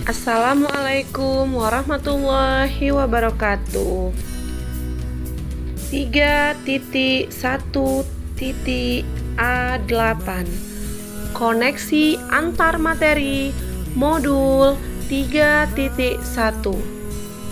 Assalamualaikum warahmatullahi wabarakatuh. 3.1.A8 Koneksi antar materi modul 3.1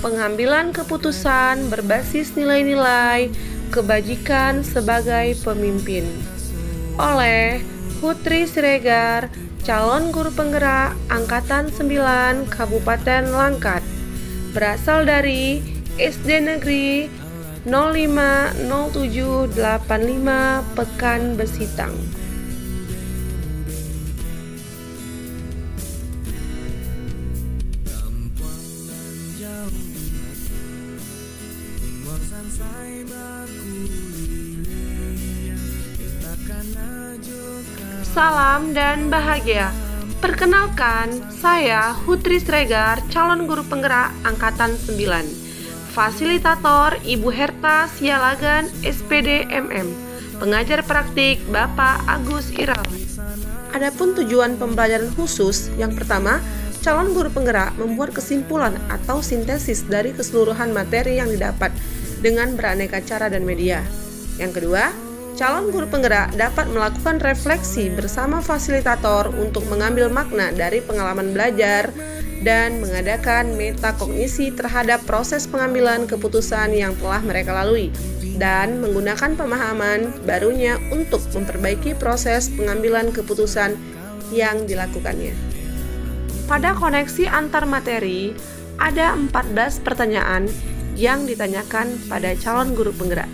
Pengambilan keputusan berbasis nilai-nilai kebajikan sebagai pemimpin oleh Putri Siregar, calon guru penggerak Angkatan 9 Kabupaten Langkat, berasal dari SD Negeri 050785 Pekan Besitang. Salam dan bahagia. Perkenalkan, saya Putri Siregar, calon guru penggerak Angkatan 9. Fasilitator Ibu Herta Sialagan SPD MM. Pengajar praktik Bapak Agus Iral. Adapun tujuan pembelajaran khusus, yang pertama, calon guru penggerak membuat kesimpulan atau sintesis dari keseluruhan materi yang didapat dengan beraneka cara dan media. Yang kedua, calon guru penggerak dapat melakukan refleksi bersama fasilitator untuk mengambil makna dari pengalaman belajar dan mengadakan metakognisi terhadap proses pengambilan keputusan yang telah mereka lalui dan menggunakan pemahaman barunya untuk memperbaiki proses pengambilan keputusan yang dilakukannya. Pada koneksi antar materi, ada 14 pertanyaan yang ditanyakan pada calon guru penggerak.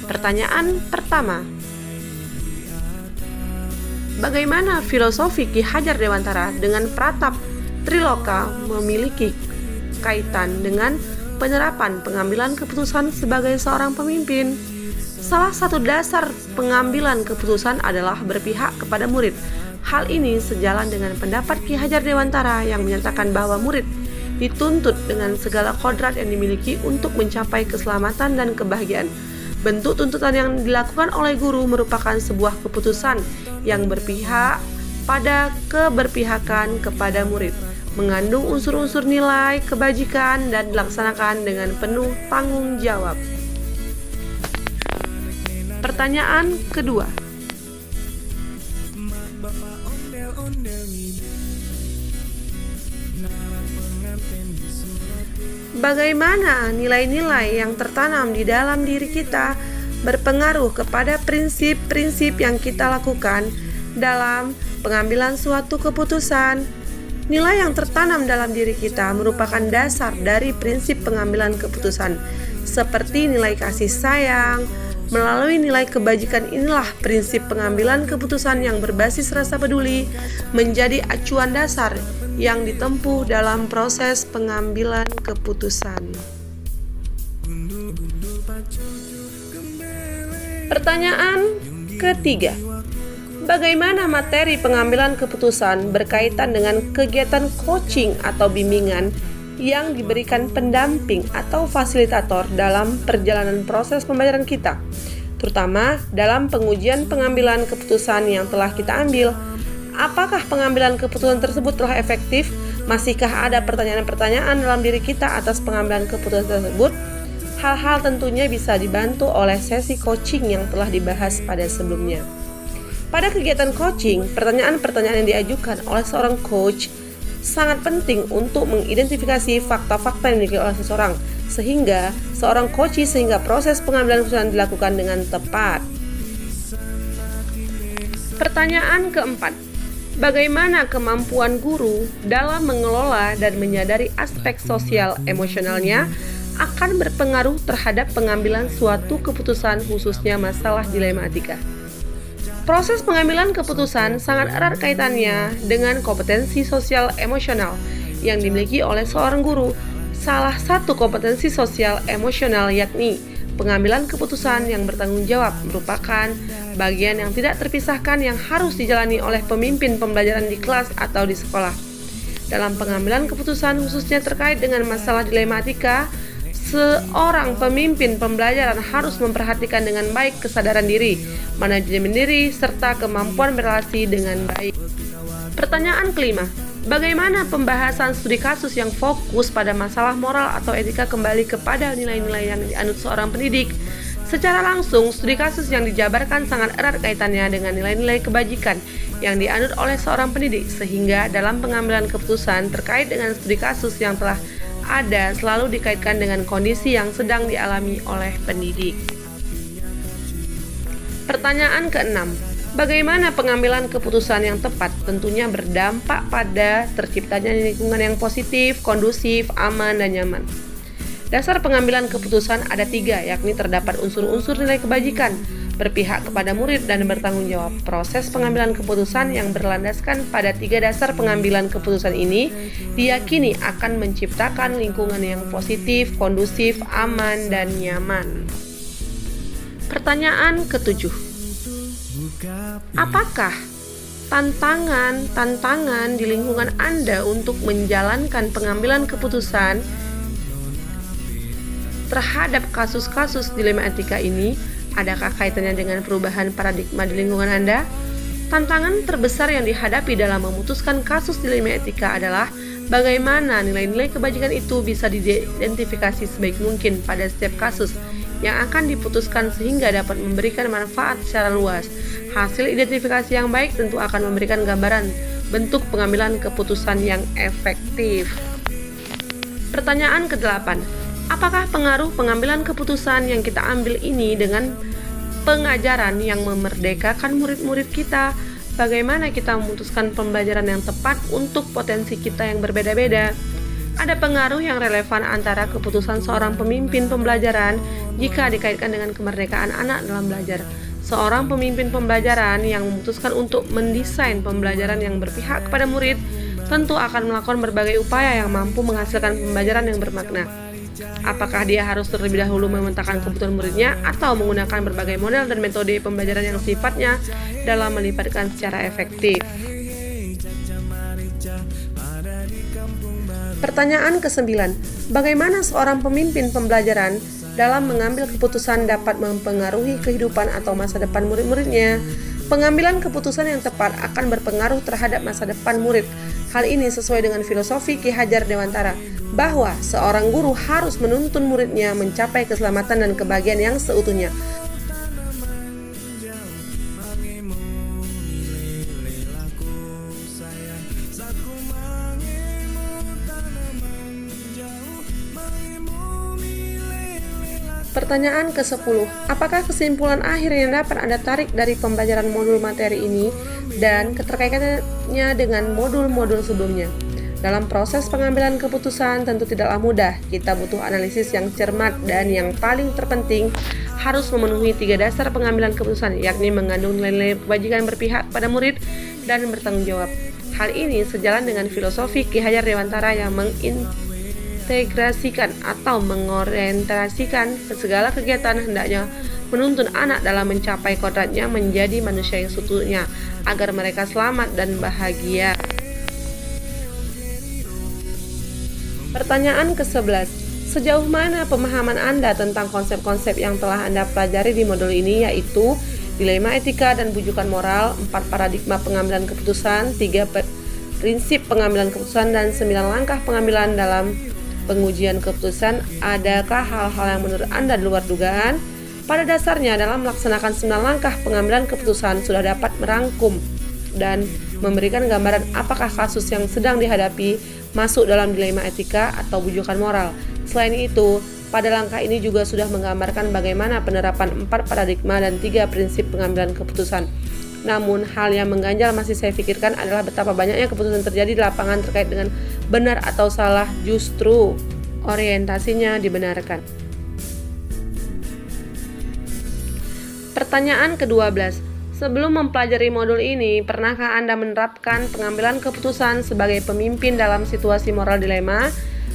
Pertanyaan pertama, bagaimana filosofi Ki Hajar Dewantara dengan Pratap Triloka memiliki kaitan dengan penerapan pengambilan keputusan sebagai seorang pemimpin? Salah satu dasar pengambilan keputusan adalah berpihak kepada murid. Hal ini sejalan dengan pendapat Ki Hajar Dewantara yang menyatakan bahwa murid dituntut dengan segala kodrat yang dimiliki untuk mencapai keselamatan dan kebahagiaan. Bentuk tuntutan yang dilakukan oleh guru merupakan sebuah keputusan yang berpihak pada keberpihakan kepada murid, mengandung unsur-unsur nilai kebajikan dan dilaksanakan dengan penuh tanggung jawab. Pertanyaan kedua, bagaimana nilai-nilai yang tertanam di dalam diri kita berpengaruh kepada prinsip-prinsip yang kita lakukan dalam pengambilan suatu keputusan? Nilai yang tertanam dalam diri kita merupakan dasar dari prinsip pengambilan keputusan, seperti nilai kasih sayang. Melalui nilai kebajikan inilah prinsip pengambilan keputusan yang berbasis rasa peduli menjadi acuan dasar yang ditempuh dalam proses pengambilan keputusan. Pertanyaan ketiga, bagaimana materi pengambilan keputusan berkaitan dengan kegiatan coaching atau bimbingan yang diberikan pendamping atau fasilitator dalam perjalanan proses pembelajaran kita, terutama dalam pengujian pengambilan keputusan yang telah kita ambil? Apakah pengambilan keputusan tersebut telah efektif? Masihkah ada pertanyaan-pertanyaan dalam diri kita atas pengambilan keputusan tersebut? Hal-hal tentunya bisa dibantu oleh sesi coaching yang telah dibahas pada sebelumnya. Pada kegiatan coaching, pertanyaan-pertanyaan yang diajukan oleh seorang coach sangat penting untuk mengidentifikasi fakta-fakta yang dimiliki oleh seseorang, sehingga seorang coach sehingga proses pengambilan keputusan dilakukan dengan tepat. Pertanyaan keempat, bagaimana kemampuan guru dalam mengelola dan menyadari aspek sosial emosionalnya akan berpengaruh terhadap pengambilan suatu keputusan, khususnya masalah dilematika? Proses pengambilan keputusan sangat erat kaitannya dengan kompetensi sosial emosional yang dimiliki oleh seorang guru. Salah satu kompetensi sosial emosional yakni pengambilan keputusan yang bertanggung jawab merupakan bagian yang tidak terpisahkan yang harus dijalani oleh pemimpin pembelajaran di kelas atau di sekolah. Dalam pengambilan keputusan khususnya terkait dengan masalah dilematika, seorang pemimpin pembelajaran harus memperhatikan dengan baik kesadaran diri, manajemen diri, serta kemampuan berrelasi dengan baik. Pertanyaan kelima, Bagaimana pembahasan studi kasus yang fokus pada masalah moral atau etika kembali kepada nilai-nilai yang dianut seorang pendidik? Secara langsung, studi kasus yang dijabarkan sangat erat kaitannya dengan nilai-nilai kebajikan yang dianut oleh seorang pendidik, sehingga dalam pengambilan keputusan terkait dengan studi kasus yang telah ada selalu dikaitkan dengan kondisi yang sedang dialami oleh pendidik. Pertanyaan ke-6. Bagaimana pengambilan keputusan yang tepat tentunya berdampak pada terciptanya lingkungan yang positif, kondusif, aman, dan nyaman. Dasar pengambilan keputusan ada 3, yakni terdapat unsur-unsur nilai kebajikan, berpihak kepada murid, dan bertanggung jawab. Proses pengambilan keputusan yang berlandaskan pada 3 dasar pengambilan keputusan ini diyakini akan menciptakan lingkungan yang positif, kondusif, aman, dan nyaman. Pertanyaan ke-7. Apakah tantangan di lingkungan Anda untuk menjalankan pengambilan keputusan terhadap kasus-kasus dilema etika ini? Adakah kaitannya dengan perubahan paradigma di lingkungan Anda? Tantangan terbesar yang dihadapi dalam memutuskan kasus dilema etika adalah bagaimana nilai-nilai kebajikan itu bisa diidentifikasi sebaik mungkin pada setiap kasus yang akan diputuskan sehingga dapat memberikan manfaat secara luas. Hasil identifikasi yang baik tentu akan memberikan gambaran bentuk pengambilan keputusan yang efektif. Pertanyaan ke-8. Apakah pengaruh pengambilan keputusan yang kita ambil ini dengan pengajaran yang memerdekakan murid-murid kita? Bagaimana kita memutuskan pembelajaran yang tepat untuk potensi kita yang berbeda-beda? Ada pengaruh yang relevan antara keputusan seorang pemimpin pembelajaran jika dikaitkan dengan kemerdekaan anak dalam belajar. Seorang pemimpin pembelajaran yang memutuskan untuk mendesain pembelajaran yang berpihak kepada murid tentu akan melakukan berbagai upaya yang mampu menghasilkan pembelajaran yang bermakna. Apakah dia harus terlebih dahulu memetakan kebutuhan muridnya atau menggunakan berbagai model dan metode pembelajaran yang sifatnya dalam melibatkan secara efektif? Pertanyaan ke-9. Bagaimana seorang pemimpin pembelajaran dalam mengambil keputusan dapat mempengaruhi kehidupan atau masa depan murid-muridnya? Pengambilan keputusan yang tepat akan berpengaruh terhadap masa depan murid. Hal ini sesuai dengan filosofi Ki Hajar Dewantara, bahwa seorang guru harus menuntun muridnya mencapai keselamatan dan kebahagiaan yang seutuhnya. Pertanyaan ke-10. Apakah kesimpulan akhir yang dapat Anda tarik dari pembelajaran modul materi ini dan keterkaitannya dengan modul-modul sebelumnya? Dalam proses pengambilan keputusan tentu tidaklah mudah. Kita butuh analisis yang cermat dan yang paling terpenting harus memenuhi 3 dasar pengambilan keputusan, yakni mengandung nilai-nilai kebajikan, berpihak pada murid, dan bertanggung jawab. Hal ini sejalan dengan filosofi Ki Hajar Dewantara yang mengintegrasikan atau mengorientasikan segala kegiatan hendaknya menuntun anak dalam mencapai kodratnya menjadi manusia yang seutuhnya agar mereka selamat dan bahagia. Pertanyaan ke-11. Sejauh mana pemahaman Anda tentang konsep-konsep yang telah Anda pelajari di modul ini, yaitu dilema etika dan bujukan moral, 4 paradigma pengambilan keputusan, 3 prinsip pengambilan keputusan, dan 9 langkah pengambilan dalam pengujian keputusan? Adakah hal-hal yang menurut Anda di luar dugaan? Pada dasarnya, dalam melaksanakan 9 langkah pengambilan keputusan sudah dapat merangkum dan memberikan gambaran apakah kasus yang sedang dihadapi masuk dalam dilema etika atau bujukan moral. Selain itu, pada langkah ini juga sudah menggambarkan bagaimana penerapan 4 paradigma dan 3 prinsip pengambilan keputusan. Namun, hal yang mengganjal masih saya pikirkan adalah betapa banyaknya keputusan terjadi di lapangan terkait dengan benar atau salah, justru orientasinya dibenarkan. Pertanyaan ke-12. Sebelum mempelajari modul ini, pernahkah Anda menerapkan pengambilan keputusan sebagai pemimpin dalam situasi moral dilema?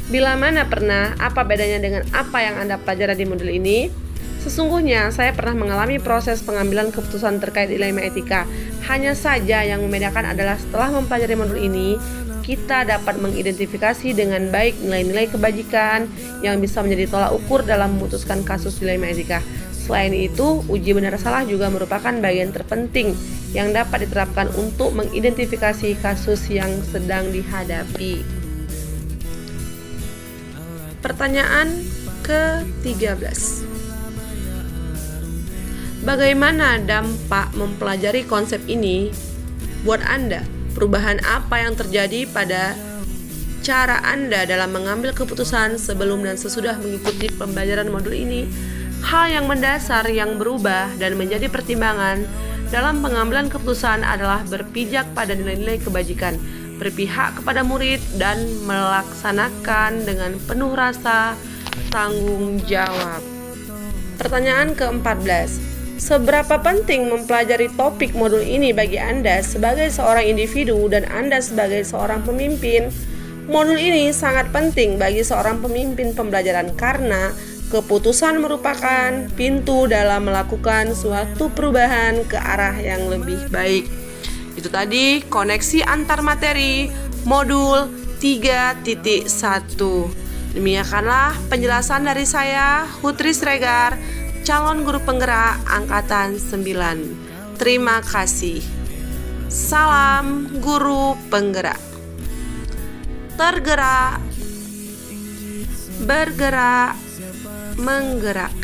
Bila mana pernah, apa bedanya dengan apa yang Anda pelajari di modul ini? Sesungguhnya, saya pernah mengalami proses pengambilan keputusan terkait dilema etika. Hanya saja yang membedakan adalah setelah mempelajari modul ini, kita dapat mengidentifikasi dengan baik nilai-nilai kebajikan yang bisa menjadi tolak ukur dalam memutuskan kasus dilema etika. Selain itu, uji benar salah juga merupakan bagian terpenting yang dapat diterapkan untuk mengidentifikasi kasus yang sedang dihadapi. Pertanyaan ke-13. Bagaimana dampak mempelajari konsep ini buat Anda? Perubahan apa yang terjadi pada cara Anda dalam mengambil keputusan sebelum dan sesudah mengikuti pembelajaran modul ini? Hal yang mendasar yang berubah dan menjadi pertimbangan dalam pengambilan keputusan adalah berpijak pada nilai-nilai kebajikan, berpihak kepada murid, dan melaksanakan dengan penuh rasa tanggung jawab. Pertanyaan ke-14. Seberapa penting mempelajari topik modul ini bagi Anda sebagai seorang individu dan Anda sebagai seorang pemimpin? Modul ini sangat penting bagi seorang pemimpin pembelajaran karena keputusan merupakan pintu dalam melakukan suatu perubahan ke arah yang lebih baik. Itu tadi koneksi antar materi modul 3.1. Demikianlah penjelasan dari saya, Hutri Sregar, calon guru penggerak Angkatan 9. Terima kasih. Salam guru penggerak. Tergerak, bergerak, menggerak.